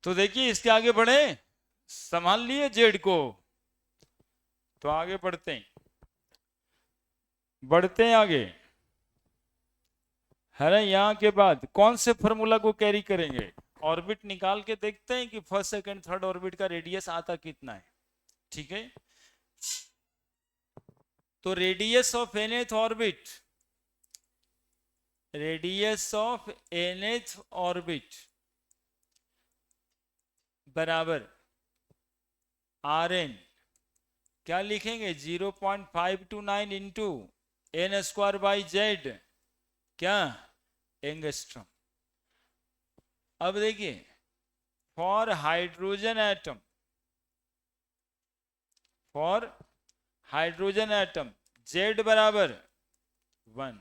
तो देखिए इसके आगे बढ़े, संभाल लिए जेड को, तो आगे बढ़ते हैं, बढ़ते हैं आगे। है ना, यहाँ के बाद कौन से फॉर्मूला को कैरी करेंगे? ऑर्बिट निकाल के देखते हैं कि फर्स्ट सेकंड थर्ड ऑर्बिट का रेडियस आता कितना है। ठीक है, तो radius of nth orbit, radius of nth orbit बराबर आर एन, क्या लिखेंगे? 0.529 into N square by Z, क्या? एंगस्ट्रॉम। अब देखिए, for hydrogen atom, for hydrogen atom Z बराबर 1,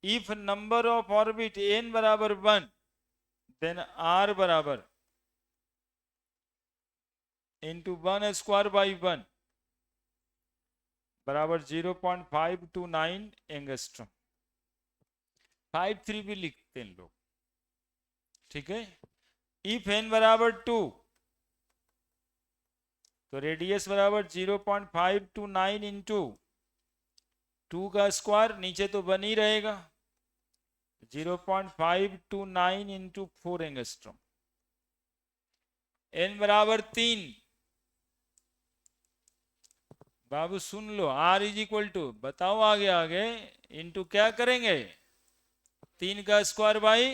if number of orbit N बराबर 1, देन आर बराबर इंटू 1 स्क्वायर बाई 1 बराबर 0.529 एंगस्ट्रॉम। 53 भी लिखते हैं लोग। ठीक है, इफ एन बराबर 2, तो रेडियस बराबर 0.529 इंटू 2 का स्क्वायर, नीचे तो बन ही रहेगा, 0.529 इंटू 4 एंगस्ट्रॉम। एन बराबर 3, बाबू सुन लो, आर इज इक्वल टू, बताओ आगे आगे, इंटू क्या करेंगे? 3 का स्क्वायर बाई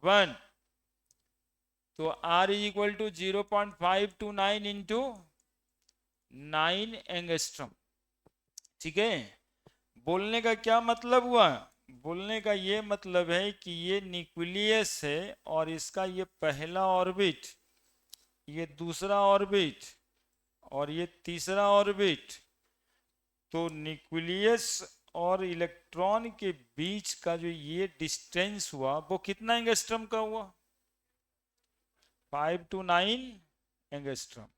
1, तो R is equal to 0.529 into 9 angstrom. ठीक है, बोलने का क्या मतलब हुआ? बोलने का ये मतलब है कि ये न्यूक्लियस है और इसका ये पहला ऑर्बिट, ये दूसरा ऑर्बिट और ये तीसरा ऑर्बिट, तो न्यूक्लियस और इलेक्ट्रॉन के बीच का जो ये डिस्टेंस हुआ वो कितना एंगस्ट्रॉम का हुआ? 5 to 9 एंगस्ट्रॉम।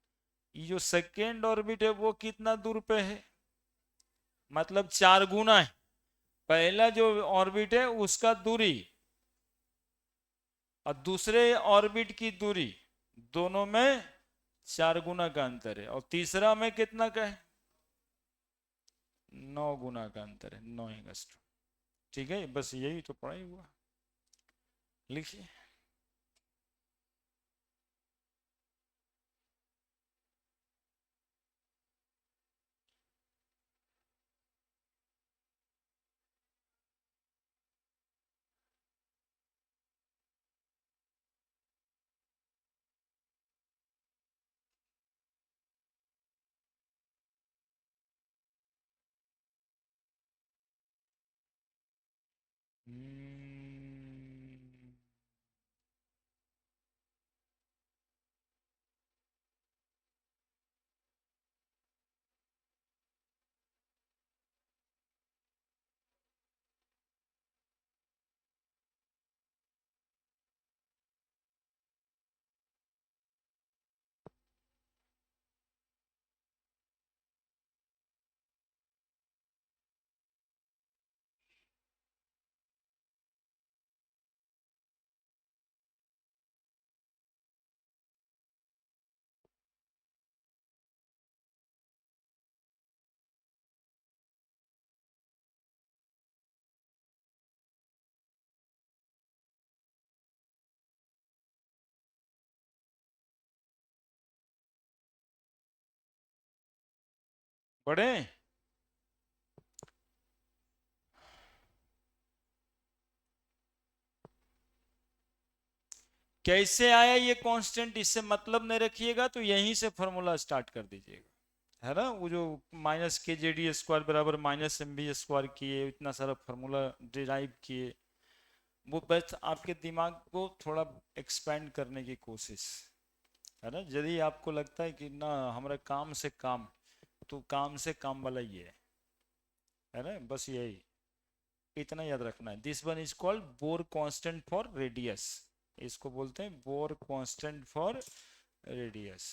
ये जो सेकेंड ऑर्बिट है वो कितना दूर पे है? मतलब 4 गुना है पहला जो ऑर्बिट है उसका दूरी और दूसरे ऑर्बिट की दूरी, दोनों में 4 गुना का अंतर है, और तीसरा में कितना का है? 9 गुना का अंतर है, 9 एंगस्ट्रॉम। ठीक है, बस यही तो पढ़ाई हुआ, लिखिए। पढ़े? कैसे आया ये कांस्टेंट, इससे मतलब नहीं रखिएगा, तो यहीं से फॉर्मूला स्टार्ट कर दीजिएगा। है ना, वो जो minus K J D square बराबर माइनस एम बी स्क्वायर किए, इतना सारा फॉर्मूला डिराइव किए, वो बस आपके दिमाग को थोड़ा एक्सपेंड करने की कोशिश। है ना, यदि आपको लगता है कि ना हमारा काम से काम, तो काम से काम वाला ये है ना, बस यही इतना याद रखना है। This one is called bore constant for radius, इसको बोलते हैं बोर कांस्टेंट फॉर रेडियस।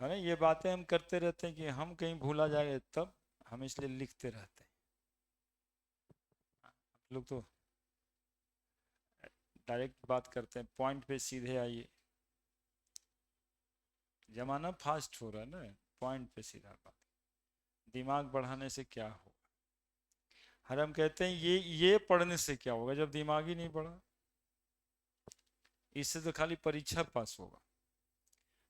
है ना, ये बातें हम करते रहते हैं कि हम कहीं भूला जाए तब, हम इसलिए लिखते रहते हैं। आप लोग तो डायरेक्ट बात करते हैं, पॉइंट पे सीधे आइए। जमाना फास्ट हो रहा है ना, पॉइंट पे सीधा बात। दिमाग बढ़ाने से क्या होगा? हर हम कहते हैं ये पढ़ने से क्या होगा, जब दिमाग ही नहीं बढ़ा। इससे तो खाली परीक्षा पास होगा,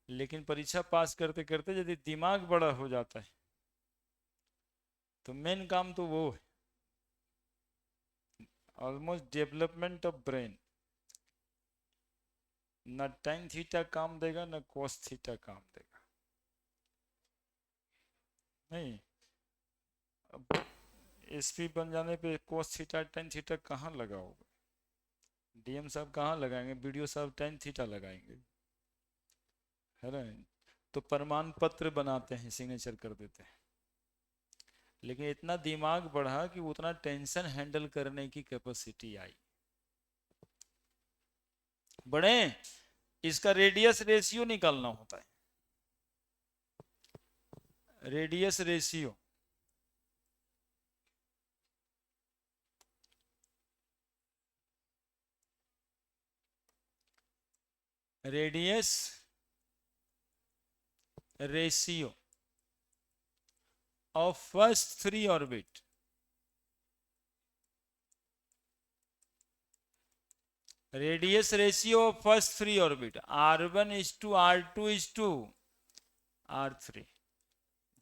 लेकिन परीक्षा पास करते करते यदि दिमाग बड़ा हो जाता है तो मेन काम तो वो है, ऑलमोस्ट डेवलपमेंट ऑफ ब्रेन। न टेन थीटा काम देगा न कोस थीटा काम देगा। नहीं, अब एसपी बन जाने पे कोस थीटा टेन थीटा कहाँ लगा होगा? डीएम साहब कहाँ लगाएंगे? बीडीओ साहब टेन थीटा लगाएंगे, है ना? तो प्रमाण पत्र बनाते हैं, सिग्नेचर कर देते हैं। लेकिन इतना दिमाग बढ़ा कि उतना टेंशन हैंडल करने की कैपेसिटी आई। बढ़े, इसका रेडियस रेशियो निकालना होता है, radius ratio. Radius ratio of first 3 orbit. Radius ratio of first 3 orbit R1:R2:R3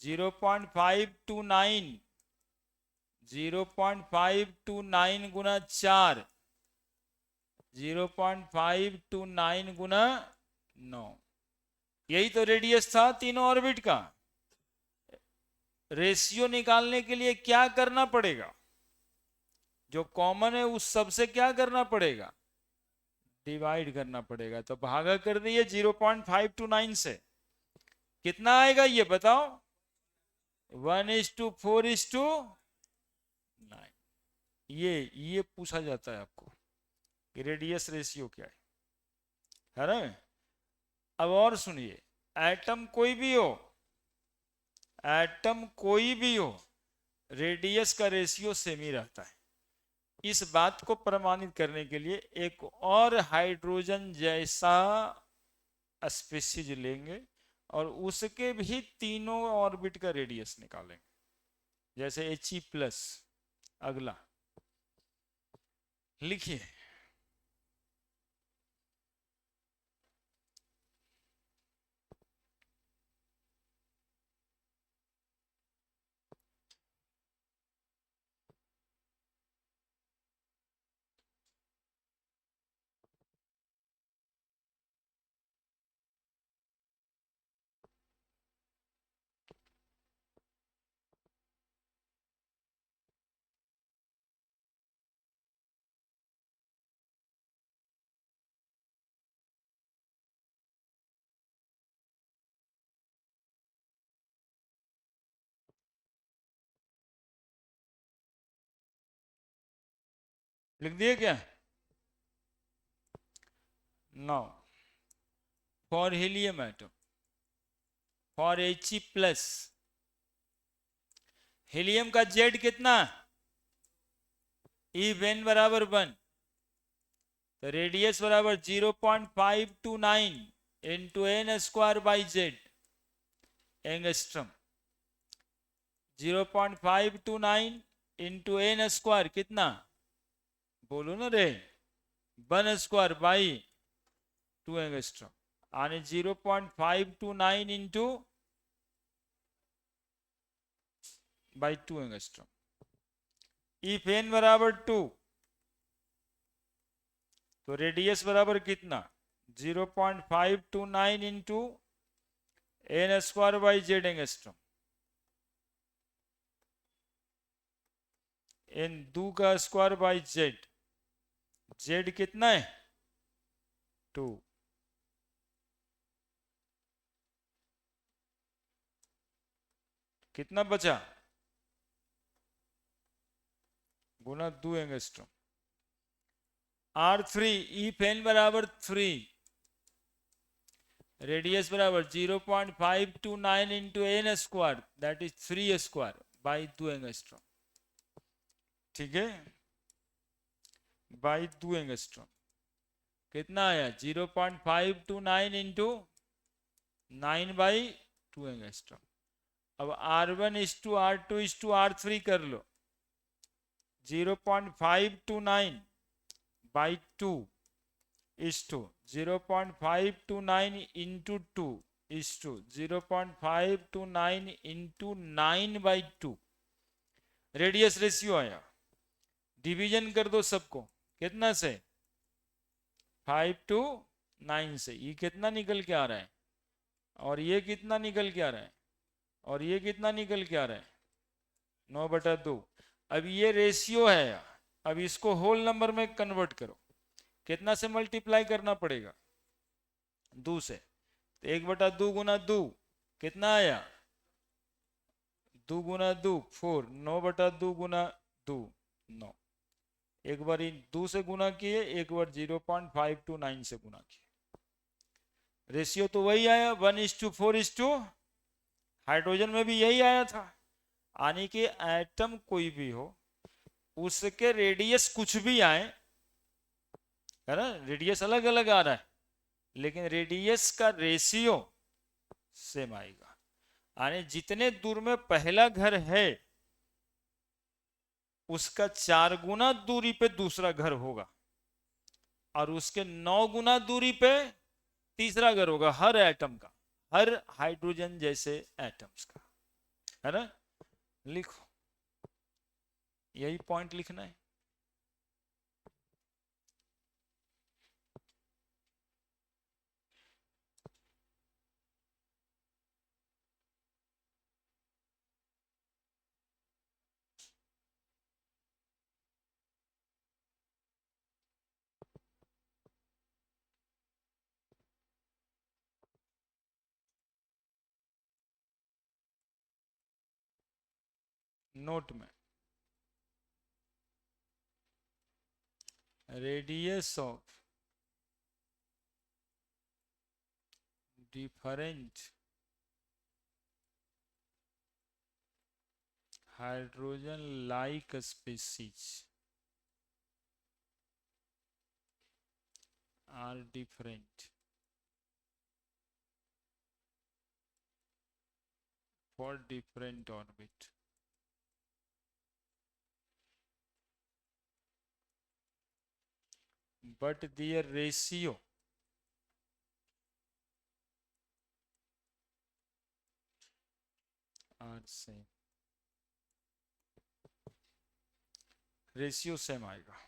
0.529 0.529 गुना 4 0.529 गुना 9। यही तो रेडियस था तीनों ऑर्बिट का। रेशियो निकालने के लिए क्या करना पड़ेगा? जो कॉमन है उस सबसे क्या करना पड़ेगा? डिवाइड करना पड़ेगा। तो भागा कर दिए 0.529 से, कितना आएगा ये बताओ? 1:4:9। ये पूछा जाता है आपको कि रेडियस रेशियो क्या है ना? अब और सुनिए, एटम कोई भी हो, एटम कोई भी हो, रेडियस का रेशियो सेम ही रहता है। इस बात को प्रमाणित करने के लिए एक और हाइड्रोजन जैसा स्पीशीज लेंगे और उसके भी तीनों ऑर्बिट का रेडियस निकालेंगे, जैसे He+। अगला लिखिए, लिख दिए क्या? Now for helium atom, for He+, helium का जेड कितना? इफ n बराबर 1 तो रेडियस बराबर 0.529 into n² / z angstrom. 0.529 into n² कितना? बोलो ना रे, 1² / 2 एंगस्ट्रम। आणि 0.529 into by 2 angstrom. If n बराबर 2 तो रेडियस बराबर कितना? 0.529 into n² / z angstrom. n² / z, z कितना है? 2। कितना बचा? गुना 2 एंगस्ट्रम। R3 इफ n बराबर 3, रेडियस बराबर 0.529 into n² that is 3² by 2 angstrom. ठीक है, बाई 2 एंगस्ट्रम कितना आया? 0.529 इंटू 9/2 एंगस्ट्रॉम। अब R1:R2:R3 कर लो, 0.529/2 is to 0.529 into 2 is to 0.529 into 9/2। Radius ratio आया, डिवीजन कर दो सबको, कितना से 5/9 से। ये कितना निकल के आ रहा है, और ये कितना निकल के आ रहा है, और ये कितना निकल के आ रहा है 9/2। अब ये रेशियो है, अब इसको होल नंबर में कन्वर्ट करो, कितना से मल्टीप्लाई करना पड़ेगा 2 से। तो 1/2 गुना 2 कितना आया 2 गुना 2 4, 9/2 गुना 2 9। एक बार 2 से गुना किए, एक बार 0.529 से गुना किए, रेशियो तो वही आया 1:4:, हाइड्रोजन में भी यही आया था। यानी कि एटम कोई भी हो, उसके रेडियस कुछ भी आए, है ना, रेडियस अलग अलग आ रहा है, लेकिन रेडियस का रेशियो सेम आएगा। यानी जितने दूर में पहला घर है, उसका 4 गुना दूरी पे दूसरा घर होगा, और उसके 9 गुना दूरी पे तीसरा घर होगा, हर एटम का, हर हाइड्रोजन जैसे एटम्स का, है ना। लिखो, यही पॉइंट लिखना है। नोट में radius of different hydrogen like species are different for different orbit. But their ratio are same, ratio same आएगा।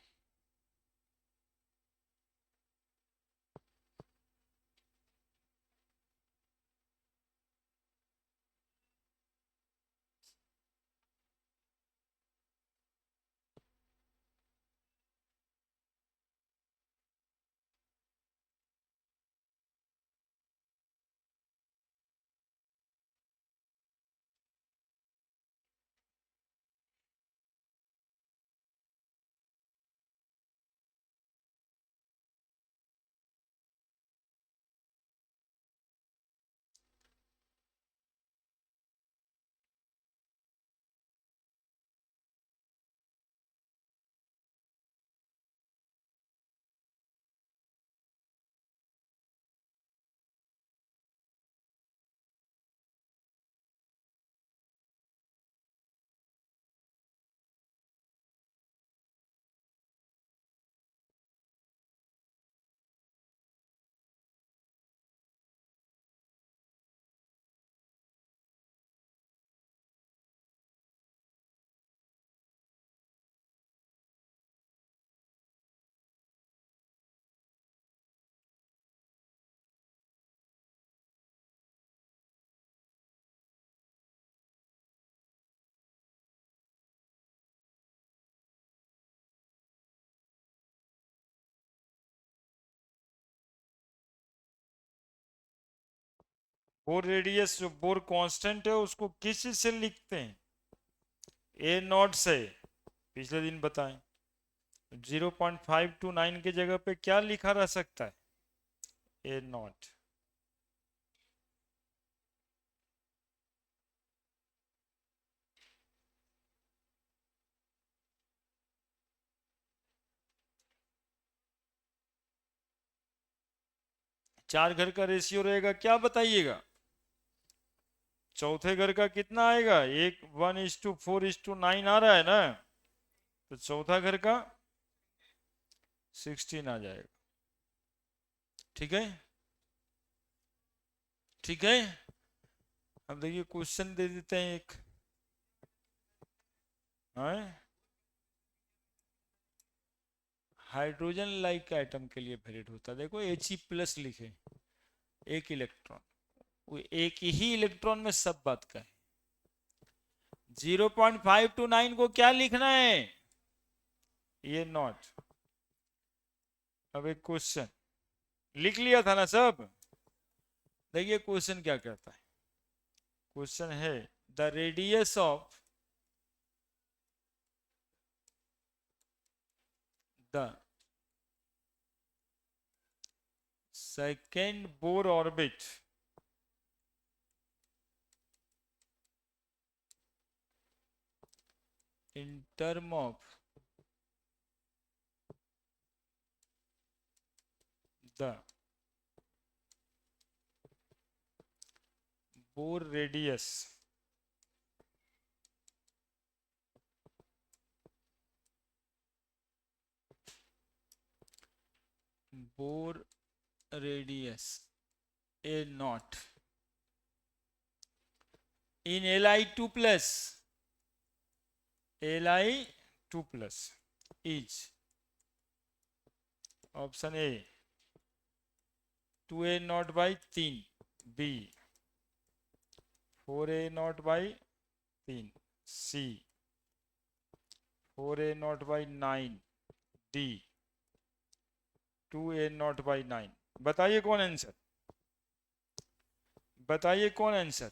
बोर रेडियस जो बोर कांस्टेंट है उसको किस चीज से लिखते हैं, ए नॉट से, पिछले दिन बताएं। 0.529 की जगह पे क्या लिखा रह सकता है, ए नॉट। चार घर का रेशियो रहेगा क्या बताइएगा, चौथे घर का कितना आएगा, 1:4:9 आ रहा है ना, तो चौथा घर का 16 आ जाएगा। ठीक है, ठीक है। अब देखिए क्वेश्चन दे देते हैं एक, हाइड्रोजन लाइक एटम के लिए वैलिड होता है। देखो He+ लिखे, एक इलेक्ट्रॉन, वो एक ही इलेक्ट्रॉन में सब बात का है। 0.529 को क्या लिखना है, ये नॉट। अब एक क्वेश्चन लिख लिया था ना सब। देखिए क्वेश्चन क्या कहता है, क्वेश्चन है the radius of the second Bohr orbit in term of the Bohr radius A naught in Li2 plus is option A 2A0/3, B 4A0/3, C 4A0/9, D 2A0/9। बताइए कौन आंसर, बताइए कौन answer.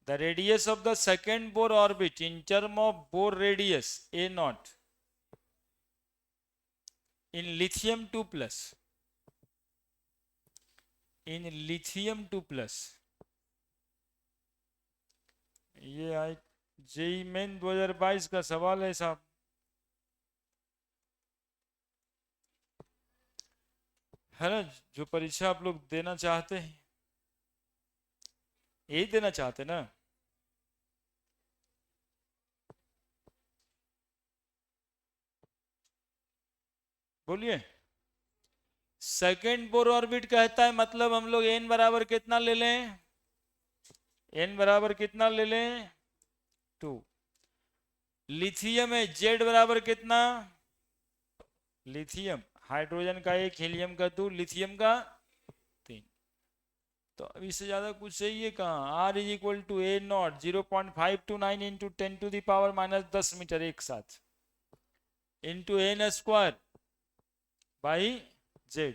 The radius of the second Bohr orbit in term of Bohr radius A0 in lithium 2 plus, in lithium 2 plus, ये आई JEE main 2022 का सवाल है साहब। है ना, जो परीक्षा आप लोग देना चाहते हैं, यही देना चाहते ना। बोलिए, सेकेंड बोर ऑर्बिट कहता है मतलब हम लोग n बराबर कितना ले लें, n बराबर कितना ले लें 2। लिथियम है, Z बराबर कितना, लिथियम हाइड्रोजन का 1, हीलियम का 2, लिथियम का 3। तो अब इससे ज्यादा कुछ चाहिए कहाँ। R is equal to A0 0.529 into 10⁻⁻10 metre एक साथ इंटू n² बाई Z।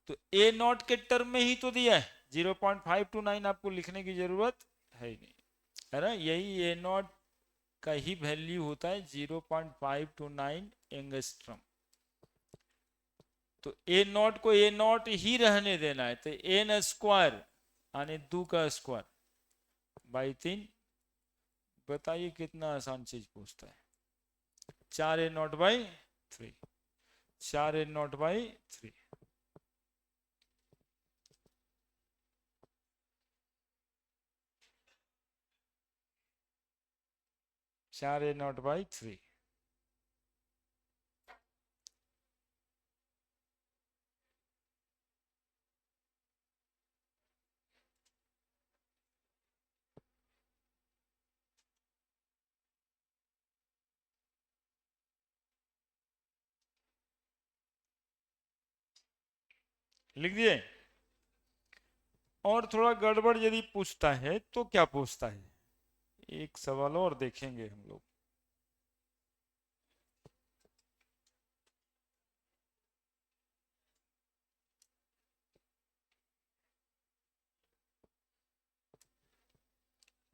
तो A0 के टर्म में ही तो दिया है, 0.529 आपको लिखने की जरूरत है नहीं, है ना। यही A0 का ही वैल्यू होता है 0.529 एंगस्ट्रम। तो A0 को A0 ही रहने देना है, तो n² यानी 2 का स्क्वायर बाई 3। बताइए कितना आसान चीज पूछता है। 4A0/3, 4A0/3। 4A0/3। लिख दिए। और थोड़ा गड़बड़ यदि पूछता है तो क्या पूछता है, एक सवाल और देखेंगे हम लोग।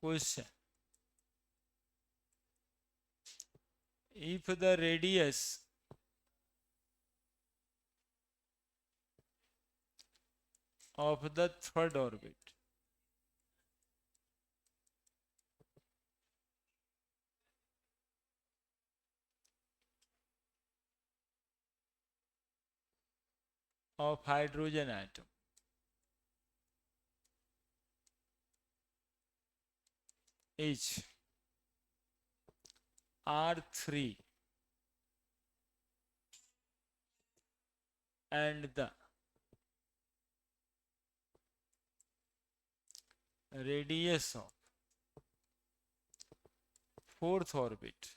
Question, if the radius of the third orbit of hydrogen atom. Is R3 and the radius of fourth orbit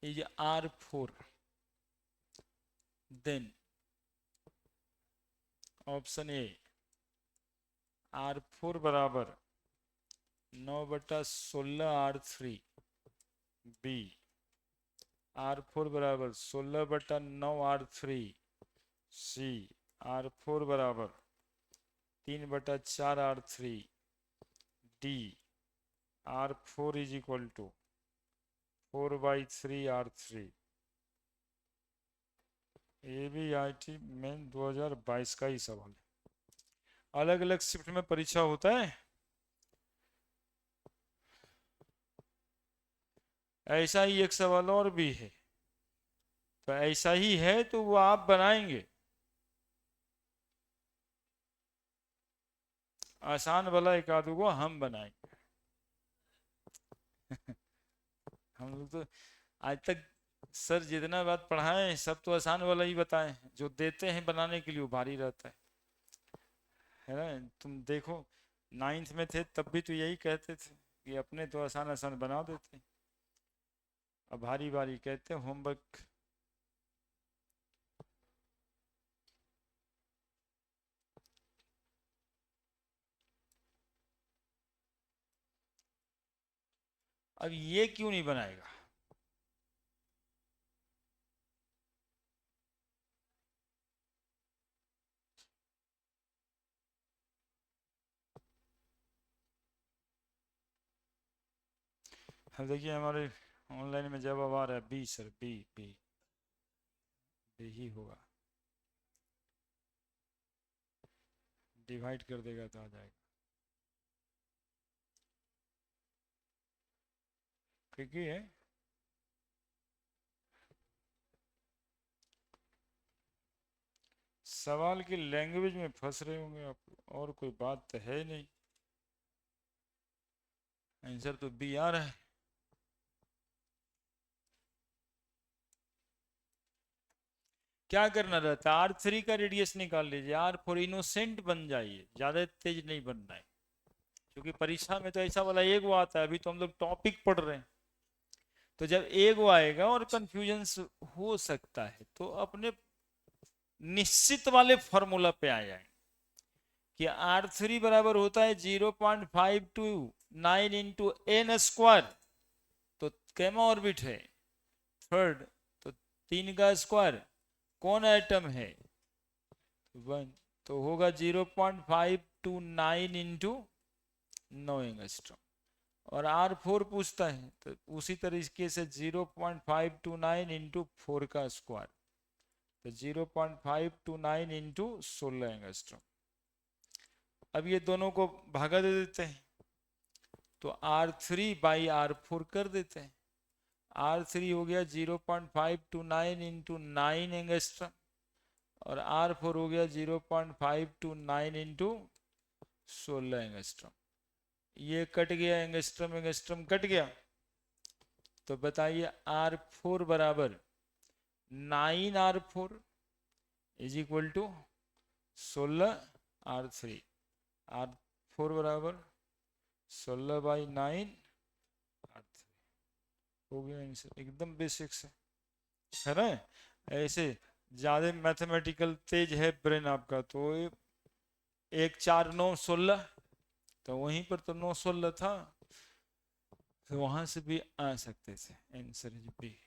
is R4, then option A R4 बराबर 9/16 R3, बी R4 बराबर 16/9 R3, सी R4 बराबर 3/4 R3, D R4 is equal to 4/3 R3। ये भी IIT main 2022 का ही सवाल है। अलग अलग शिफ्ट में परीक्षा होता है, ऐसा ही एक सवाल और भी है, तो ऐसा ही है तो वो आप बनाएंगे, आसान वाला एक आधु को हम बनाएंगे। हम लोग तो आज तक सर जितना बात पढ़ाए सब तो आसान वाला ही बताए, जो देते हैं बनाने के लिए वो भारी रहता है ना। तुम देखो 9th में थे तब भी तो यही कहते थे कि अपने तो आसान आसान बना देते, अब भारी भारी कहते हैं होमवर्क। अब ये क्यों नहीं बनाएगा? अब देखिए हमारे ऑनलाइन में जवाब आ रहा है B sir, B B B ही होगा, डिवाइड कर देगा तो आ जाएगा। ठीक है, सवाल की लैंग्वेज में फंस रहे होंगे आप, और कोई बात तो है नहीं, आंसर तो बी आ रहा है। क्या करना रहता है, R3 का रेडियस निकाल लीजिए, R4 इनोसेंट बन जाइए, ज्यादा तेज नहीं बनना है, क्योंकि परीक्षा में तो ऐसा वाला एक वो आता है, अभी तो हम लोग टॉपिक पढ़ रहे हैं, तो जब एक वो आएगा और कंफ्यूजन हो सकता है तो अपने निश्चित वाले फॉर्मूला पे आ जाए कि R3 बराबर होता है 0.529 इंटू एन स्क्वायर, तो कैमा ऑर्बिट है थर्ड, तो 3 का स्क्वायर, कौन एटम है 1, तो होगा 0.529 इंटू 9 एंगस्ट्रॉम। और R4 पूछता है तो उसी तरीके से 0.529 इंटू 4 का स्क्वायर, तो 0.529 इंटू 16 एंगस्ट्रॉम। अब ये दोनों को भागा दे देते हैं, तो R3/R4 कर देते हैं, R3 हो गया 0.529 इंटू 9 एंगस्ट्रॉम, और R4 हो गया 0.529 इंटू 16 एंगस्ट्रॉम। ये कट गया, एंगस्ट्रम एंगस्ट्रम कट गया, तो बताइए R4 बराबर 9R4 is equal to 16R3, R4 बराबर 16/9 R3 हो गया आंसर, एकदम बेसिक से है ना। ऐसे ज्यादा मैथमेटिकल तेज है ब्रेन आपका तो 1 4 9 16, तो वहीं पर तो 9 16 था, तो वहां से भी आ सकते थे, आंसर इज बी।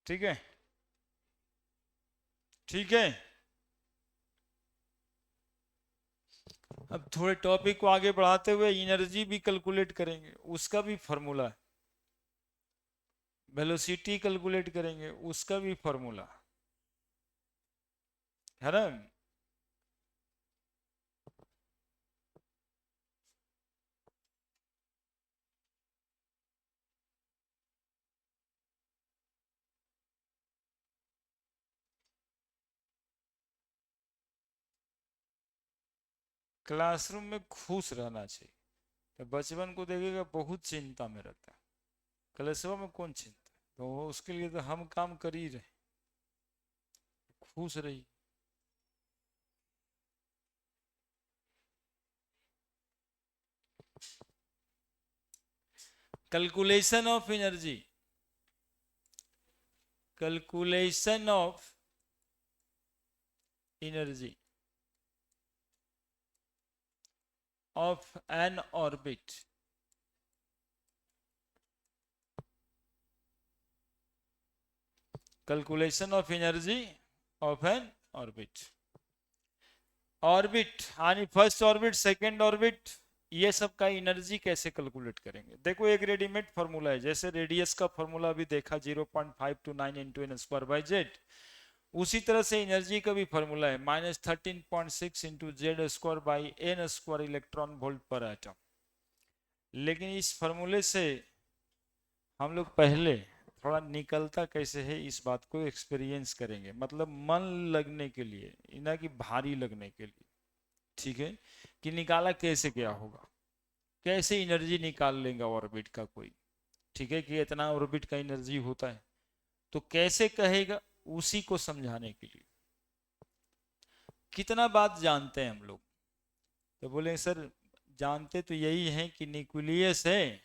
ठीक है, ठीक है। अब थोड़े टॉपिक को आगे बढ़ाते हुए एनर्जी भी कैलकुलेट करेंगे, उसका भी फॉर्मूला है, वेलोसिटी कैलकुलेट करेंगे, उसका भी फॉर्मूला है ना। क्लासरूम में खुश रहना चाहिए। तो बचपन को देखेगा बहुत चिंता में रहता है, क्लासरूम में कौन चिंता है, तो उसके लिए तो हम काम कर ही रहे, खुश रही। Calculation of energy, calculation of energy of N orbit, calculation of energy of N orbit. Orbit यानी फर्स्ट ऑर्बिट, सेकंड ऑर्बिट, ये सब का एनर्जी कैसे कैलकुलेट करेंगे। देखो एक रेडीमेड फॉर्मूला है, जैसे रेडियस का फॉर्मूला भी देखा 0.529 into N square by Z, उसी तरह से एनर्जी का भी फॉर्मूला है -13.6 into Z square by N square electron volt पर एटम। लेकिन इस फॉर्मूले से हम लोग पहले थोड़ा निकलता कैसे है इस बात को एक्सपीरियंस करेंगे, मतलब मन लगने के लिए, ना कि भारी लगने के लिए, ठीक है, कि निकाला कैसे क्या होगा, कैसे एनर्जी निकाल लेगा ऑर्बिट का कोई, ठीक है, कि इतना ऑर्बिट का एनर्जी होता है, तो कैसे कहेगा, उसी को समझाने के लिए। कितना बात जानते हैं हम लोग, तो बोले सर जानते तो यही है कि न्यूक्लियस है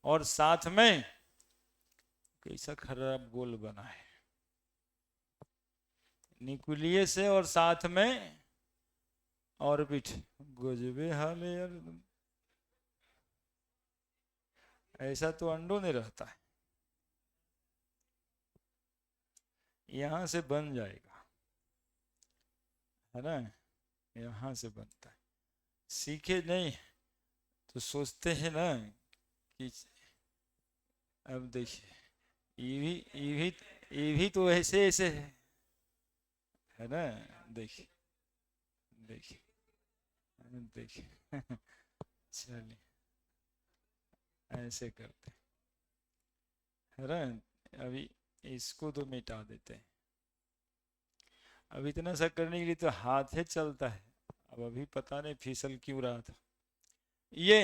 और साथ में कैसा खराब गोल बना है, न्यूक्लियस है और साथ में ऑर्बिट, गजबे हाल है यार, ऐसा तो अंडों में रहता है, यहां से बन जाएगा, है ना, यहां से बनता है, सीखे नहीं तो सोचते हैं ना कि अब देखिए ये भी तो ऐसे ऐसे है ना, देखिए देखिए देखिए चलिए ऐसे करते है ना, अभी इसको तो मिटा देते हैं, अब इतना सा करने के लिए तो हाथ है चलता है, अब अभी पता नहीं फिसल क्यों रहा था ये,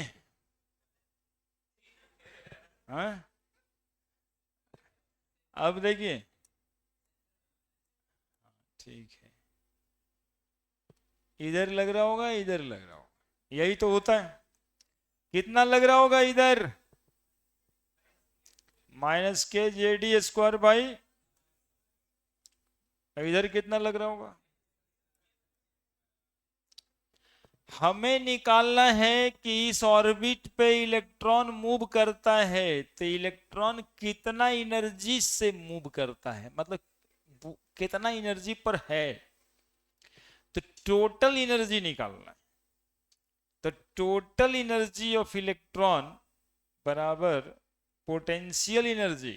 हाँ अब देखिए, ठीक है, इधर लग रहा होगा, इधर लग रहा होगा, यही तो होता है, कितना लग रहा होगा इधर, -k/(JD²) बाई, इधर कितना लग रहा होगा, हमें निकालना है कि इस ऑर्बिट पे इलेक्ट्रॉन मूव करता है तो इलेक्ट्रॉन कितना एनर्जी से मूव करता है, मतलब कितना एनर्जी पर है, तो टोटल एनर्जी निकालना है, तो टोटल एनर्जी ऑफ इलेक्ट्रॉन बराबर potential energy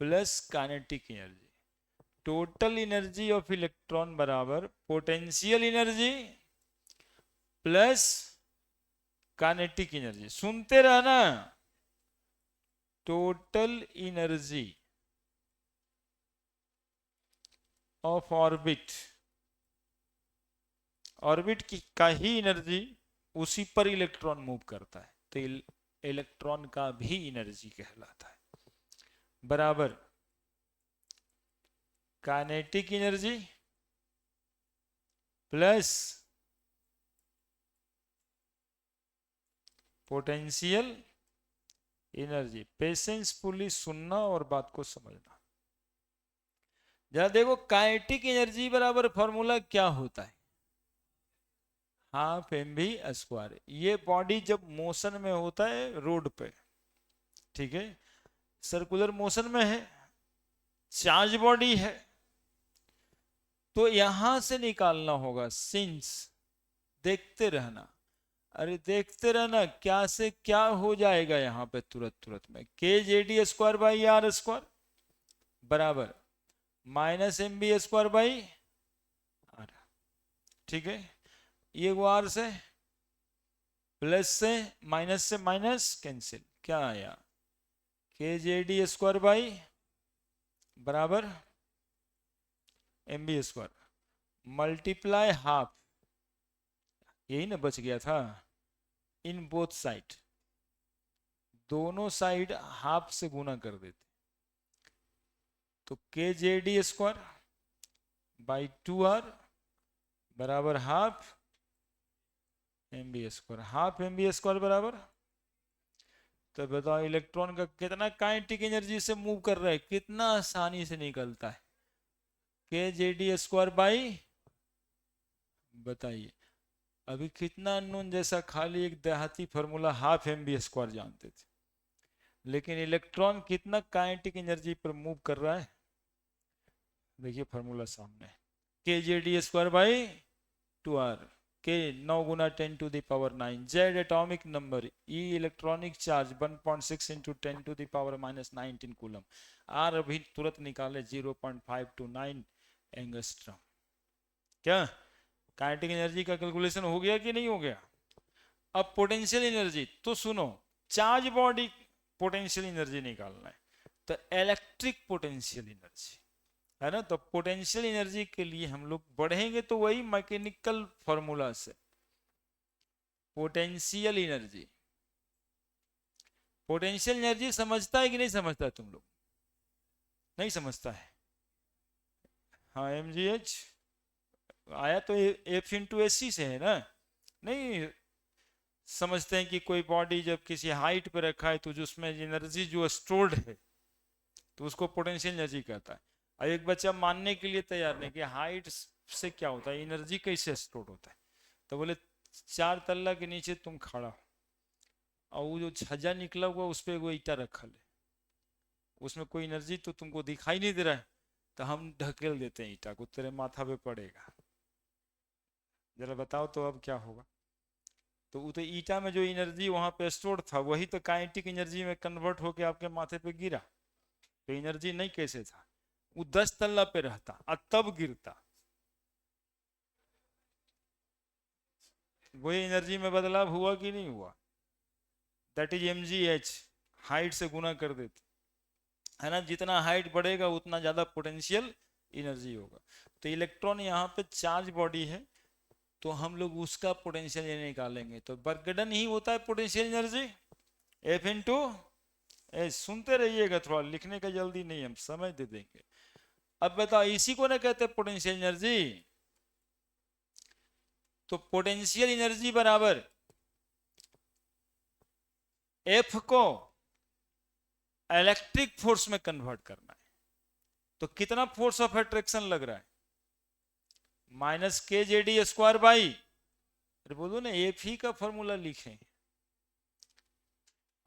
plus kinetic energy, total energy of electron बराबर potential energy plus kinetic energy, सुनते रहना, total energy of orbit, orbit की का ही एनर्जी उसी पर इलेक्ट्रॉन मूव करता है, तो इलेक्ट्रॉन का भी एनर्जी कहलाता है, बराबर kinetic energy plus potential energy. Patiencefully सुनना और बात को समझना, जरा देखो काइनेटिक एनर्जी बराबर फॉर्मूला क्या होता है, ½ mv², ये बॉडी जब मोशन में होता है रोड पे, ठीक है, सर्कुलर मोशन में है, चार्ज बॉडी है, तो यहां से निकालना होगा सिंस, देखते रहना, अरे देखते रहना क्या से क्या हो जाएगा यहाँ पे तुरंत तुरंत में। K J D square by R square बराबर minus M B square by R. ठीक है, ये वो आर से प्लस से माइनस कैंसिल, क्या आया के जे डी स्क्वायर बाई बराबर M B square multiply half, यही ना बच गया था, इन बोथ साइड, दोनों साइड हाफ से गुना कर देते तो के J D square by 2r बराबर half M B square, half M B square बराबर। तो बताओ इलेक्ट्रॉन का कितना काइनेटिक एनर्जी से मूव कर रहा है, कितना आसानी से निकलता है, के जे डी स्क्वायर बाई, बताइए अभी कितना अननोन, जैसा खाली एक देहाती formula half M B square जानते थे, लेकिन इलेक्ट्रॉन कितना काइनेटिक एनर्जी पर मूव कर रहा है। देखिए फॉर्मूला सामने, के J D square by 2r, के 9 गुना 10 to the power 9, Z atomic number, E electronic charge 1.6 into 10 to the power minus 19 coulomb, R अभी तुरंत निकाले 0.529 एंगस्ट्रॉम। क्या काइनेटिक एनर्जी का कैलकुलेशन हो गया कि नहीं हो गया। अब पोटेंशियल एनर्जी तो सुनो, चार्ज बॉडी पोटेंशियल एनर्जी निकालना है, तो इलेक्ट्रिक पोटेंशियल एनर्जी है ना, तो पोटेंशियल एनर्जी के लिए हम लोग बढ़ेंगे तो वही मैकेनिकल फॉर्मूला से, पोटेंशियल एनर्जी। पोटेंशियल एनर्जी समझता है कि नहीं समझता तुम लोग, नहीं समझता है। हाँ एम जी एच आया तो एफ इंटू एस सी से है ना, नहीं समझते हैं कि कोई बॉडी जब किसी हाइट पे रखा है तो जो उसमें एनर्जी जो स्टोर्ड है तो उसको पोटेंशियल एनर्जी कहता है। और एक बच्चा मानने के लिए तैयार नहीं कि हाइट से क्या होता है, एनर्जी कैसे स्टोर होता है, तो बोले 4 तल्ला के नीचे तुम खड़ा हो और वो जो छज्जा निकला हुआ उस पर वो ईटा रखा है, उसमें कोई एनर्जी तो तुमको दिखाई नहीं दे रहा है, तो हम ढकेल देते हैं ईटा को, तेरे माथा पे पड़ेगा, जरा बताओ तो अब क्या होगा। तो वो तो ईटा में जो एनर्जी वहां पे स्टोर था वही तो काइनेटिक एनर्जी में कन्वर्ट होके आपके माथे पे गिरा, तो एनर्जी नहीं कैसे था, वो 10 तल्ला पे रहता और तब गिरता, वही एनर्जी में बदलाव हुआ कि नहीं हुआ, that is M G H, height से गुना कर देते है ना, जितना हाइट बढ़ेगा उतना ज्यादा पोटेंशियल एनर्जी होगा। तो इलेक्ट्रॉन यहाँ पे चार्ज बॉडी है तो हम लोग उसका पोटेंशियल एनर्जी निकालेंगे, तो बर्गडन ही होता है potential energy, F into H. सुनते रहिएगा, थोड़ा लिखने का जल्दी नहीं, हम समझ दे देंगे। अब बताओ इसी को ना कहते हैं पोटेंशियल एनर्जी, तो पोटेंशियल एनर्जी बराबर एफ को इलेक्ट्रिक फोर्स में कन्वर्ट करना है, तो कितना फोर्स ऑफ अट्रैक्शन लग रहा है, minus K J D square by, अरे बोलो ना एफ ही का फॉर्मूला लिखें,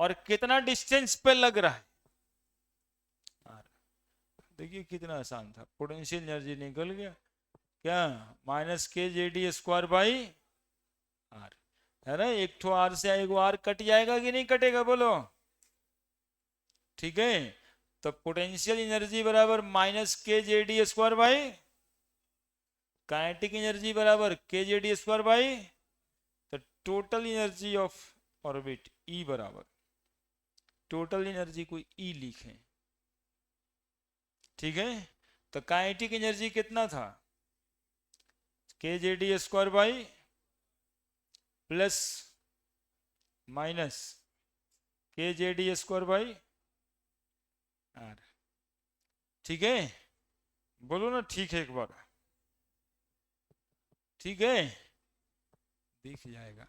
और कितना डिस्टेंस पे लग रहा है, देखिए कितना आसान था, पोटेंशियल एनर्जी निकल गया, क्या minus K J D square by are, है ना, एक ठो आर से एक आर कट जाएगा कि नहीं कटेगा बोलो, ठीक है। तो पोटेंशियल एनर्जी बराबर minus K J D square by, kinetic energy बराबर K J D square by, तो total energy of orbit E बराबर, टोटल एनर्जी को ई लिखें, ठीक है। तो काइनेटिक एनर्जी कितना था, K J D square by plus minus K J D square by R, ठीक है, बोलो ना ठीक है एक बार, ठीक है, दिख जाएगा।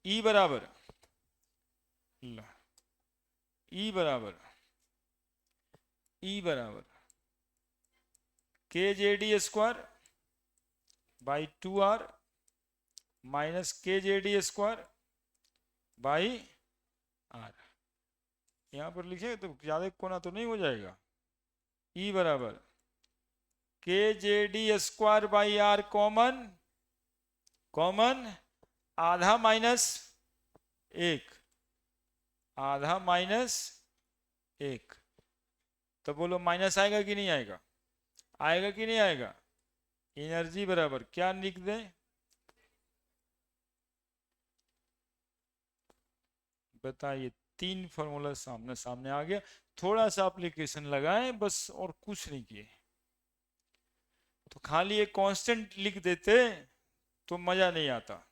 ई बराबर ई बराबर ई बराबर K J D square by 2r minus K J D square by R, यहां पर लिखे तो ज्यादा कोना तो नहीं हो जाएगा, ई बराबर K J D square by R common, common आधा माइनस एक, आधा माइनस एक, तो बोलो माइनस आएगा कि नहीं आएगा? आएगा कि नहीं आएगा? एनर्जी बराबर क्या लिख दें? बताइए, तीन फॉर्मूला सामने सामने आ गया। थोड़ा सा एप्लीकेशन लगाएं बस, और कुछ नहीं किए। तो खाली एक कांस्टेंट लिख देते तो मजा नहीं आता।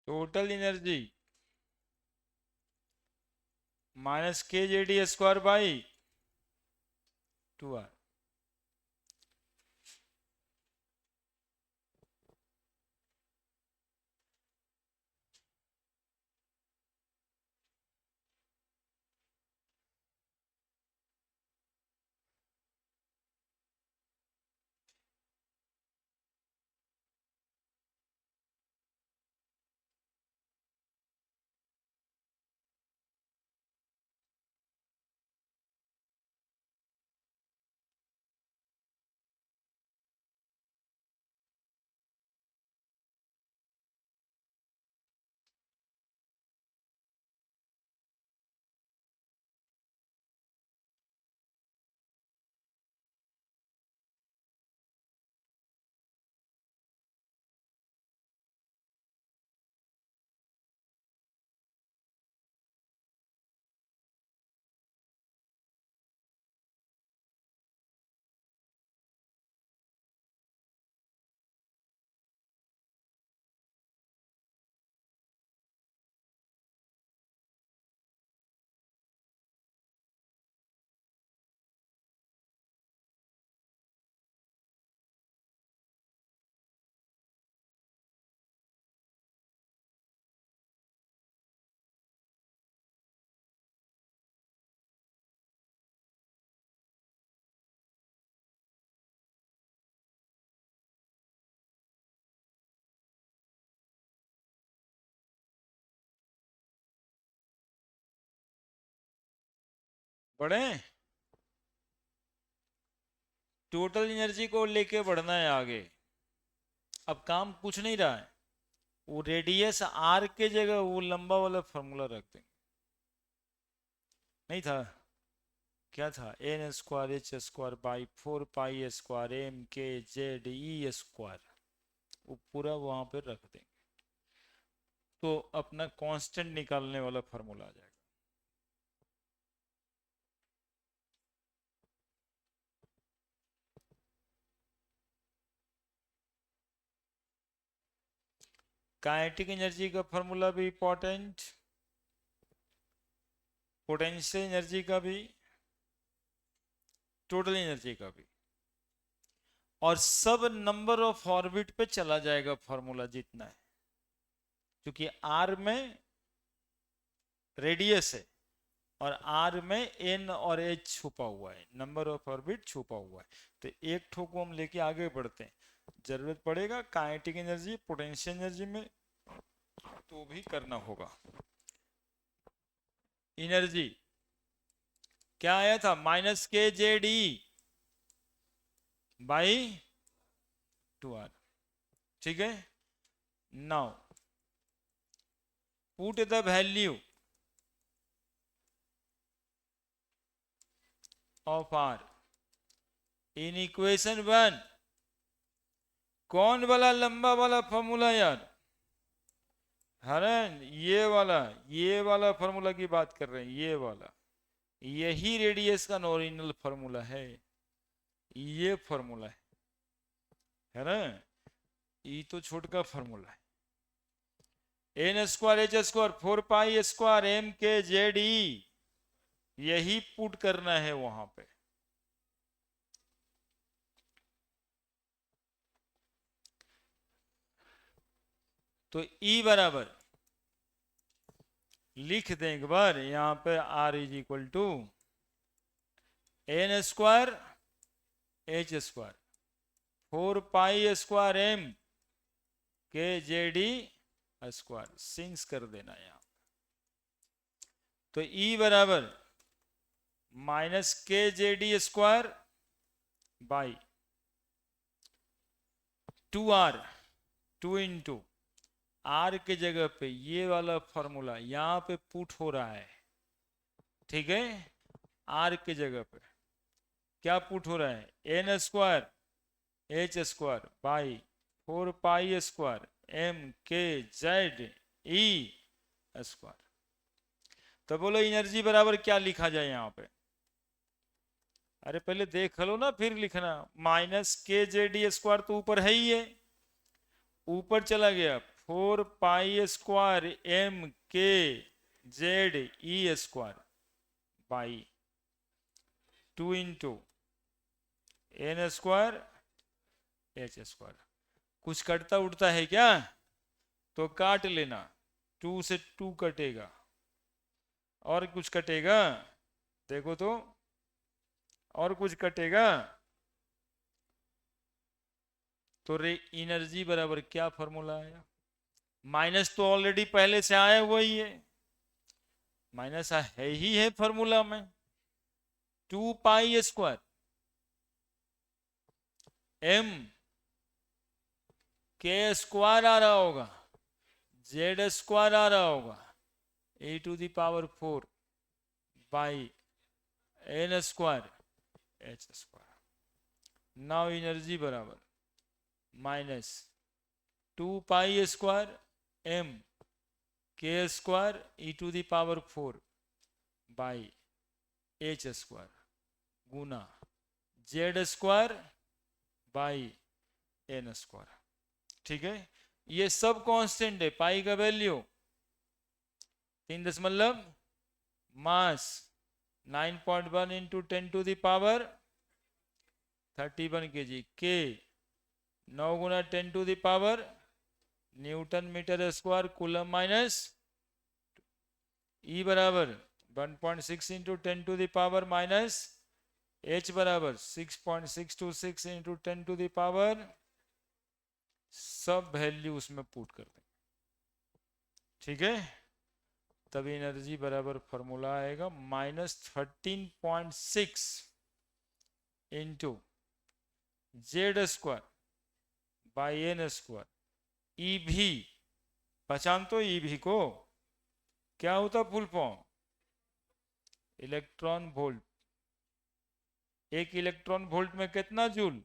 Total energy minus K J D square by 2r। बढ़े, टोटल एनर्जी को लेके बढ़ना है आगे। अब काम कुछ नहीं रहा है, वो रेडियस आर के जगह वो लंबा वाला फॉर्मूला रख देंगे। नहीं था? क्या था? N square H square by 4 pi square M K Z E square, वो पूरा वहां पे रख देंगे तो अपना कांस्टेंट निकालने वाला फॉर्मूला आ जाएगा। काइनेटिक एनर्जी का फॉर्मूला भी इंपॉर्टेंट, पोटेंशियल एनर्जी का भी, टोटल एनर्जी का भी, और सब नंबर ऑफ ऑर्बिट पे चला जाएगा फॉर्मूला जितना है, क्योंकि आर में रेडियस है और आर में एन और एच छुपा हुआ है, नंबर ऑफ ऑर्बिट छुपा हुआ है। तो एक ठो को हम लेके आगे बढ़ते हैं, जरूरत पड़ेगा काइनेटिक एनर्जी पोटेंशियल एनर्जी में तो भी करना होगा। एनर्जी क्या आया था, माइनस के जेड ई बाई 2r, ठीक है। Now put the value of R in equation 1। कौन वाला लंबा वाला फॉर्मूला यार, हरन ये वाला फॉर्मूला की बात कर रहे हैं, ये वाला, यही रेडियस का ओरिजिनल फॉर्मूला है, ये फॉर्मूला है ना, ये तो छोटका फॉर्मूला है। N square H square 4 pi square M K Z E, यही पुट करना है वहां पे। तो ई बराबर लिख दें एक बार यहां पे, R is equal to N square H square 4 pi square M K Z E square, सिंस कर देना यहां। तो ई बराबर minus K Z E square by 2r, 2 into R के जगह पे ये वाला फॉर्मूला यहां पे पुट हो रहा है, ठीक है। आर के जगह पे क्या पुट हो रहा है, N square H square by 4 pi square M K Z E square. तो बोलो एनर्जी बराबर क्या लिखा जाए यहां पे, अरे पहले देख लो ना फिर लिखना। माइनस के जेड ई स्क्वायर तो ऊपर है ही है, ऊपर चला गया 4 pi square M K Z E square by 2 into N square H square. कुछ कटता उठता है क्या, तो काट लेना, 2 से 2 कटेगा, और कुछ कटेगा देखो तो, और कुछ कटेगा। तो रे एनर्जी बराबर क्या फॉर्मूला आया, माइनस तो ऑलरेडी पहले से आया हुआ ही है, माइनस है ही है फॉर्मूला में, 2 pi square M K square आ रहा होगा, जेड स्क्वायर आ रहा होगा, E to the power 4 by N square H square. Now energy बराबर minus 2 pi square M K square E to the power 4 by H square गुना Z square by N square, ठीक है। ये सब constant है, पाई का value 3 mass 9.1 into 10 to the power 31 kg, के 9 गुना 10 to the power newton metre square coulomb minus, E बराबर 1.6 into 10 to the power minus, H बराबर 6.626 इंटू 10 टू द पावर, सब वैल्यू उसमें पुट कर दें, ठीक है। तभी एनर्जी बराबर फॉर्मूला आएगा -13.6 into Z square by N square, E V पहचान तो, ई भी को क्या होता फुल फॉर्म, इलेक्ट्रॉन वोल्ट। एक इलेक्ट्रॉन वोल्ट में कितना joule,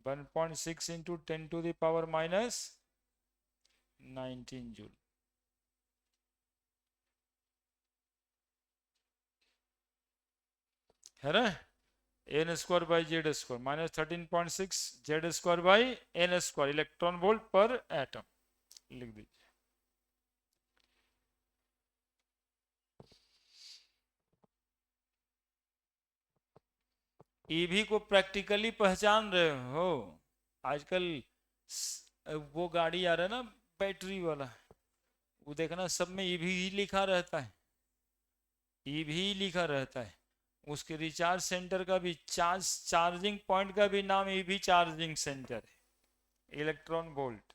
1.6 into 10 to the power minus 19 joule, है ना। N square by Z square -13.6 Z square by N square, electron volt पर एटम लिख दीजिए। ईवी को प्रैक्टिकली पहचान रहे हो? आजकल वो गाड़ी आ रहा है ना, बैटरी वाला, वो देखना सब में ईवी ही लिखा रहता है, ईवी ही लिखा रहता है। उसके रिचार्ज सेंटर का भी, चार्जिंग पॉइंट का भी नाम ईवी चार्जिंग सेंटर है, इलेक्ट्रॉन वोल्ट।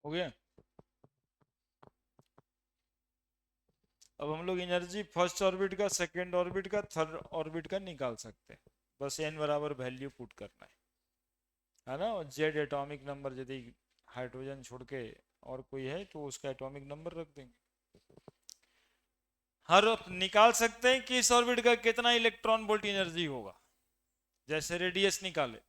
हो गया। अब हम लोग एनर्जी फर्स्ट ऑर्बिट का, सेकंड ऑर्बिट का, थर्ड ऑर्बिट का निकाल सकते हैं। बस एन बराबर वैल्यू पुट करना है ना। और जेड एटॉमिक नंबर, यदि हाइड्रोजन छोड़ के और कोई है तो उसका एटॉमिक नंबर रख देंगे। हर निकाल सकते हैं कि इस ऑर्बिट का कितना इलेक्ट्रॉन वोल्ट एनर्जी होगा, जैसे रेडियस निकाले।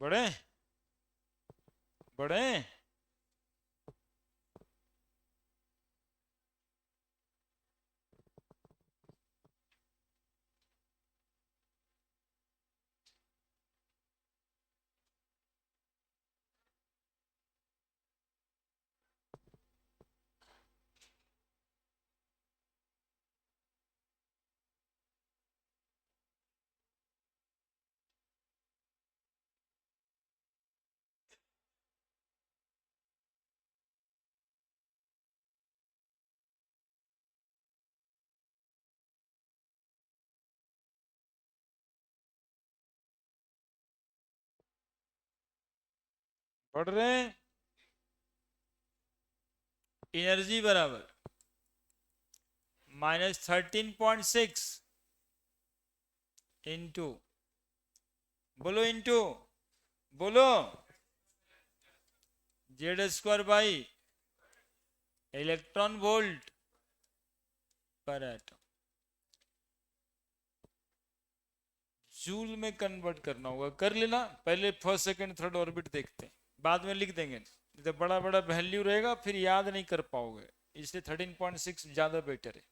बड़े बड़े बढ़ रहे हैं। एनर्जी बराबर -13.6 इंटू, बोलो इंटू, बोलो, Z square by electron volt पर एटम। जूल में कन्वर्ट करना होगा, कर लेना। पहले फर्स्ट सेकंड थर्ड ऑर्बिट देखते हैं, बाद में लिख देंगे, तो बड़ा बड़ा वैल्यू रहेगा फिर याद नहीं कर पाओगे, इसलिए 13.6 ज्यादा बेटर है।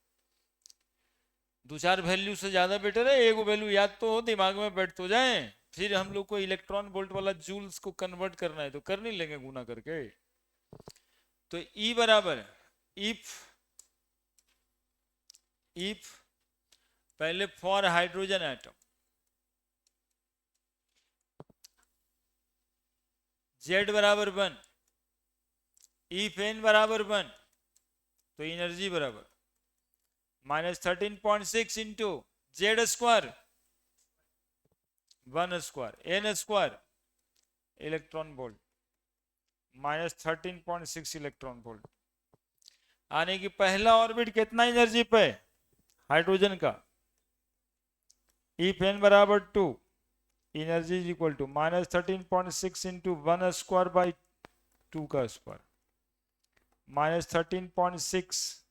दो चार वैल्यू से ज्यादा बेटर है, एक वैल्यू याद तो हो, दिमाग में बैठ तो जाए। फिर हम लोग को इलेक्ट्रॉन वोल्ट वाला जूल्स को कन्वर्ट करना है तो कर नहीं लेंगे गुना करके। तो ई बराबर इफ इफ पहले फॉर हाइड्रोजन एटम Z बराबर 1, इफ n बराबर 1 तो एनर्जी बराबर -13.6 into Z square 1 square n square electron volt -13.6 electron volt. आने की पहला ऑर्बिट कितना एनर्जी पे हाइड्रोजन का, इफ n बराबर 2 energy is equal to -13.6 into 1 square by 2 का square -13.6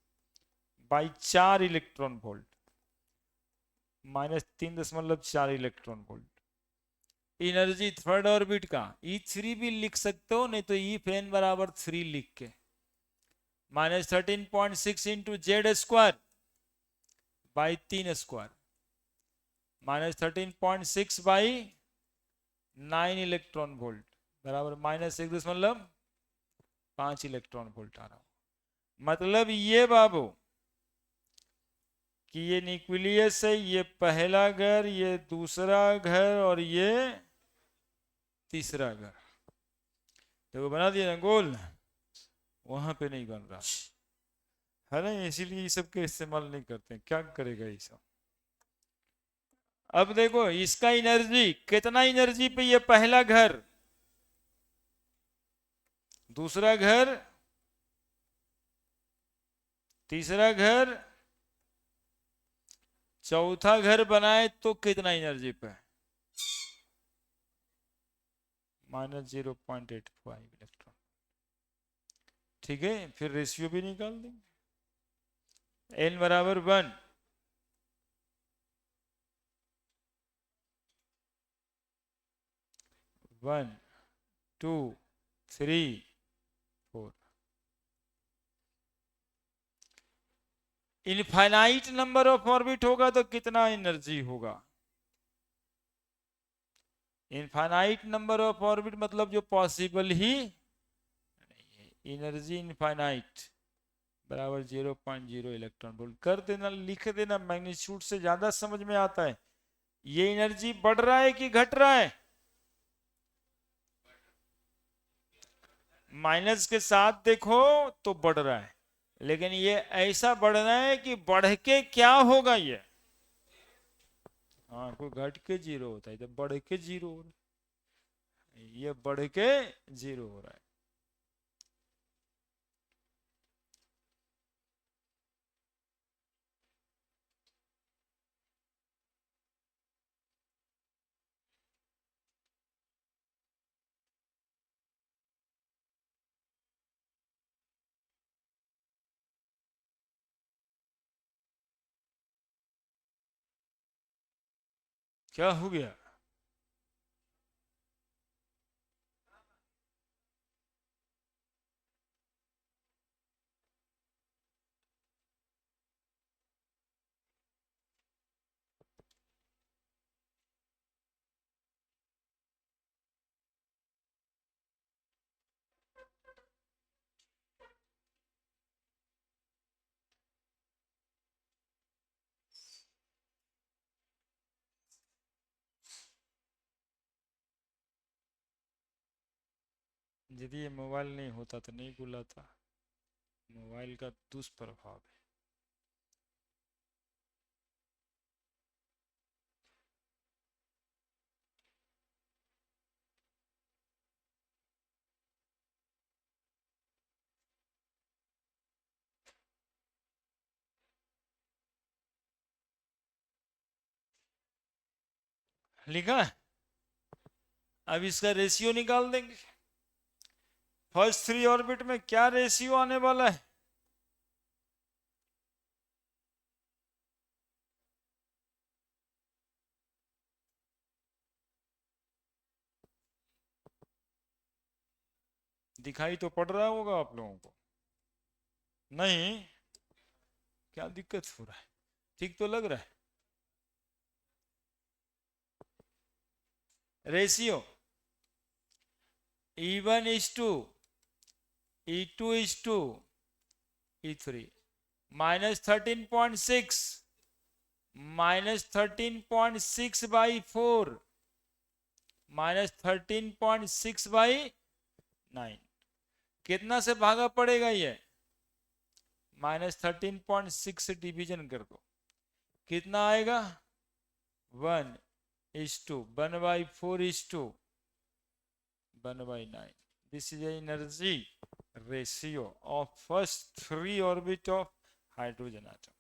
by 4 electron volt -3.4 electron volt. Energy third orbit का E3 भी लिख सकते हो, नहीं तो E बराबर 3 लिख के -13.6 into Z square by 3 square -13.6 by 9 electron volt बराबर -1.5 इलेक्ट्रॉन वोल्ट आ रहा हूं। मतलब ये बाबू कि ये न्यूक्लियस है, ये पहला घर, ये दूसरा घर और ये तीसरा घर। देखो बना दिया ना गोल, वहां पे नहीं बन रहा है ना, इसीलिए ये सब के इस्तेमाल नहीं करते, क्या करेगा ये सब। अब देखो इसका एनर्जी कितना, एनर्जी पे ये पहला घर, दूसरा घर, तीसरा घर, चौथा घर बनाए तो कितना एनर्जी पे, -0.85 इलेक्ट्रॉन। ठीक है, फिर रेशियो भी निकाल देंगे। n बराबर 1, 1 2 3 4, इनफाइनाइट नंबर ऑफ ऑर्बिट होगा तो कितना एनर्जी होगा। इनफाइनाइट नंबर ऑफ ऑर्बिट मतलब जो पॉसिबल ही एनर्जी इनफाइनाइट बराबर 0.0 इलेक्ट्रॉन वोल्ट कर देना, लिख देना, मैग्नीट्यूड से ज्यादा समझ में आता है। ये एनर्जी बढ़ रहा है कि घट रहा है, माइनस के साथ देखो तो बढ़ रहा है, लेकिन ये ऐसा बढ़ रहा है कि बढ़ के क्या होगा ये, हाँ कोई घट के जीरो होता है तो बढ़ के जीरो हो रहा है, ये बढ़ के जीरो हो रहा है। क्या हो गया, यदि ये मोबाइल नहीं होता तो नहीं बुलाता, मोबाइल का दुष्प्रभाव है। लिखा है, अब इसका रेशियो निकाल देंगे। फर्स्ट 3 ऑर्बिट में क्या रेशियो आने वाला है, दिखाई तो पड़ रहा होगा आप लोगों को? नहीं? क्या दिक्कत हो रहा है? ठीक तो लग रहा है? Ratio E1 is to E2 is to E3 -13.6 -13.6 by 4 -13.6 by 9 कितना से भागा पड़ेगा ये? -13.6 से डिवीजन कर दो, कितना आएगा? 1:1/4:1/9. This is the energy ratio of first 3 orbit of hydrogen atom.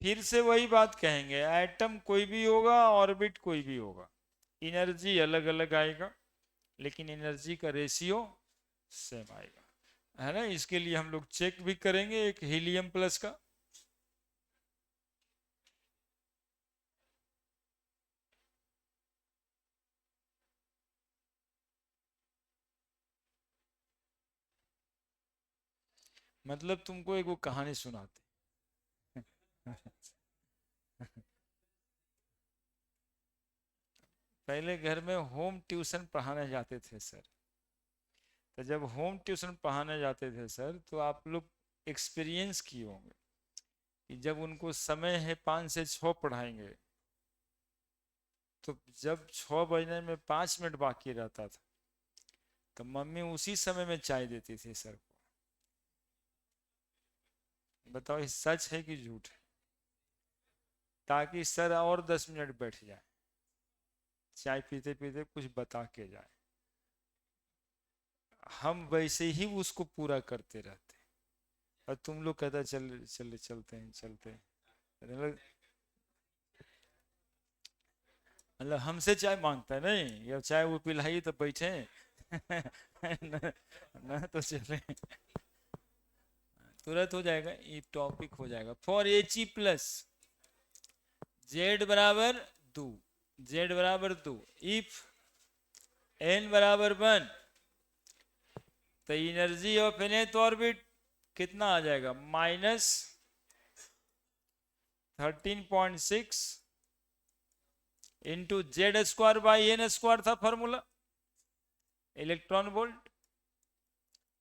फिर से वही बात कहेंगे, एटम कोई भी होगा, ऑर्बिट कोई भी होगा, एनर्जी अलग अलग आएगा, लेकिन एनर्जी का रेशियो सेम आएगा, है ना? इसके लिए हम लोग चेक भी करेंगे एक हीलियम प्लस का। मतलब तुमको एक वो कहानी सुनाते पहले घर में होम ट्यूशन पढ़ाने जाते थे सर। तो जब होम ट्यूशन पढ़ाने जाते थे सर, तो आप लोग एक्सपीरियंस किए होंगे कि जब उनको समय है 5 से 6 पढ़ाएंगे, तो जब 6 बजने में 5 मिनट बाकी रहता था, तो मम्मी उसी समय में चाय देती थी सर को। बताओ ये सच है कि झूठ है? ताकि सर और 10 मिनट बैठ जाए, चाय पीते पीते कुछ बता के जाए। हम वैसे ही उसको पूरा करते रहते, और तुम लोग कहता चल चल चलते हैं चलते हैं। मतलब मतलब हमसे चाय मांगता है नहीं, या चाय वो पिलाई तो बैठे न, न तो चले, तुरंत हो जाएगा, ये टॉपिक हो जाएगा। For H E plus Z बराबर 2, जेड बराबर 2, इफ एन बराबर 1, तो एनर्जी ऑफ nth ऑर्बिट कितना आ जाएगा? -13.6 इंटू Z²/n² था फॉर्मूला, इलेक्ट्रॉन वोल्ट।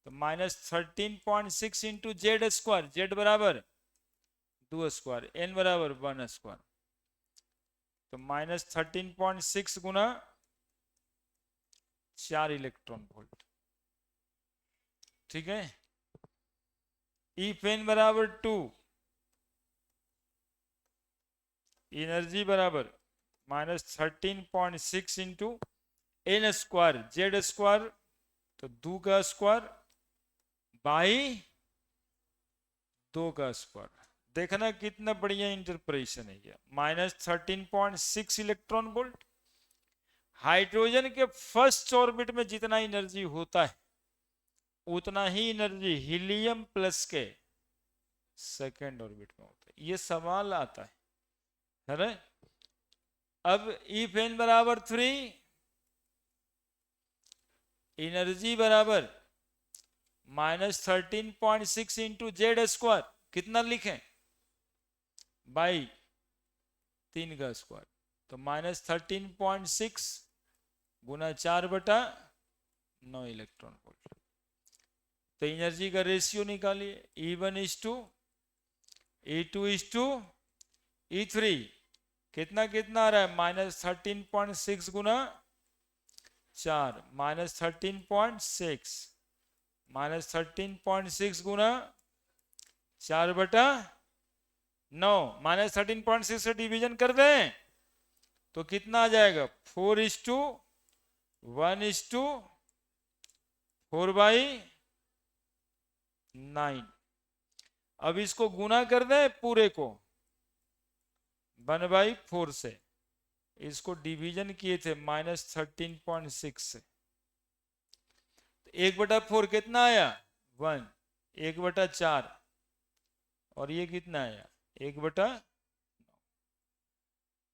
तो -13.6 इंटू Z², जेड बराबर 2², n बराबर 1², तो -13.6 गुना 4 इलेक्ट्रॉन वोल्ट। ठीक है? इफ n बराबर 2, एनर्जी बराबर -13.6 इंटू n², Z², तो 2 का स्क्वायर बाई 2 का स्क्वायर। देखना कितना बढ़िया इंटरप्रेशन है ये। -13.6 इलेक्ट्रॉन वोल्ट। हाइड्रोजन के फर्स्ट ऑर्बिट में जितना एनर्जी होता है, उतना ही एनर्जी हीलियम प्लस के सेकेंड ऑर्बिट में होता है। ये सवाल आता है ना? अब इफ n बराबर 3, एनर्जी बराबर -13.6 इंटू Z², कितना लिखें? बाई 3 का स्क्वायर, तो -13.6 गुना 4/9 इलेक्ट्रॉन वोल्ट। तो एनर्जी का रेशियो निकालिए, E1 is to E2 is to E3, कितना कितना आ रहा है? -13.6 गुना 4, -13.6 -13.6 गुना 4/9, 9 -13.6 से डिवीजन कर दें तो कितना आ जाएगा 4:1:4/9। अब इसको गुना कर दें पूरे को 1/4 से, इसको डिवीजन किए थे -13.6 से, 1/4 कितना आया 1, 1/4 और ये कितना आया 1/,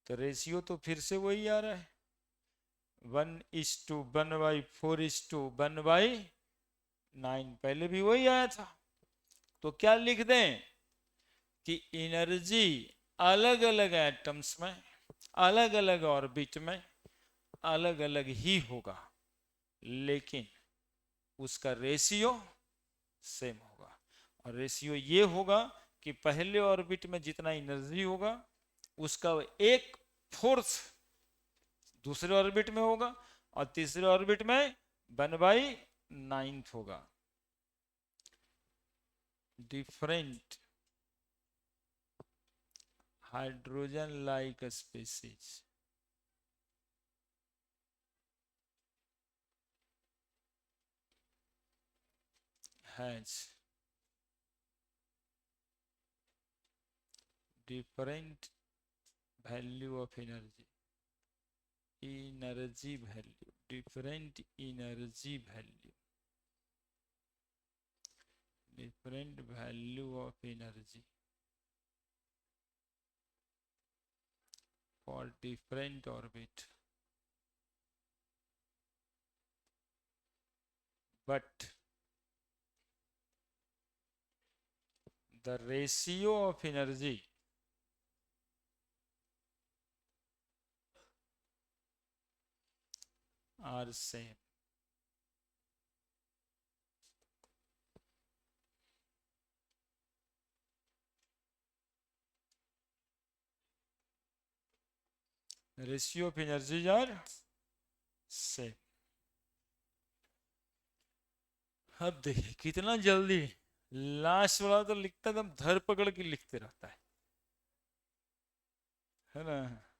तो रेशियो तो फिर से वही आ रहा है 1:1/4/9, पहले भी वही आया था। तो क्या लिख दें कि एनर्जी अलग अलग एटम्स में अलग अलग ऑर्बिट में अलग अलग ही होगा, लेकिन उसका रेशियो सेम होगा। और रेशियो ये होगा कि पहले ऑर्बिट में जितना एनर्जी होगा उसका 1/4 दूसरे ऑर्बिट में होगा और तीसरे ऑर्बिट में 1/9 होगा। Different hydrogen like species has different value of energy value, different energy value, different value of energy for different orbit, but the ratio of energy are same. Ratio of energies are same. अब देखिए कितना जल्दी, last वाला तो लिखता एकदम धर पकड़ के लिखते रहता है ना।